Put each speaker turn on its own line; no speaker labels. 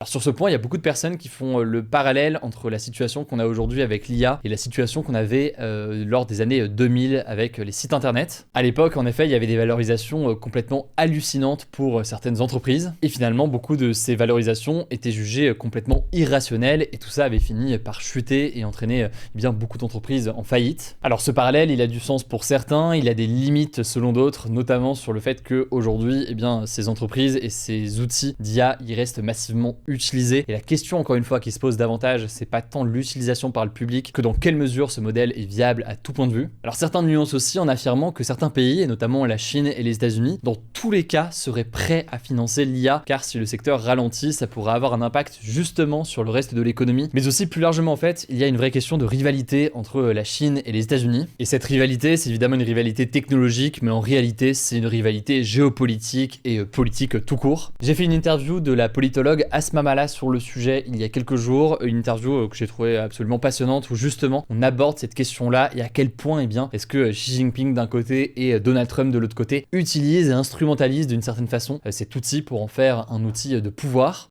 Alors sur ce point, il y a beaucoup de personnes qui font le parallèle entre la situation qu'on a aujourd'hui avec l'IA et la situation qu'on avait lors des années 2000 avec les sites internet. À l'époque, en effet, il y avait des valorisations complètement hallucinantes pour certaines entreprises. Et finalement, beaucoup de ces valorisations étaient jugées complètement irrationnelles et tout ça avait fini par chuter et entraîner bien beaucoup d'entreprises en faillite. Alors ce parallèle, il a du sens pour certains, il a des limites selon d'autres, notamment sur le fait qu'aujourd'hui, eh bien, ces entreprises et ces outils d'IA, ils restent massivement utilisés. Et la question, encore une fois, qui se pose davantage, c'est pas tant l'utilisation par le public que dans quelle mesure ce modèle est viable à tout point de vue. Alors certains nuancent aussi en affirmant que certains pays, et notamment la Chine et les États-Unis, dans tous les cas seraient prêts à financer l'IA, car si le secteur ralentit, ça pourrait avoir un impact justement sur le reste de l'économie. Mais aussi plus largement en fait, il y a une vraie question de rivalité entre la Chine et les États-Unis. Et cette rivalité, c'est évidemment une rivalité technologique, mais en réalité, c'est une rivalité géopolitique et politique tout court. J'ai fait une interview de la politologue Asma Mala sur le sujet il y a quelques jours, une interview que j'ai trouvée absolument passionnante où justement on aborde cette question-là et à quel point est-ce que Xi Jinping d'un côté et Donald Trump de l'autre côté utilisent et instrumentalisent d'une certaine façon cet outil pour en faire un outil de pouvoir.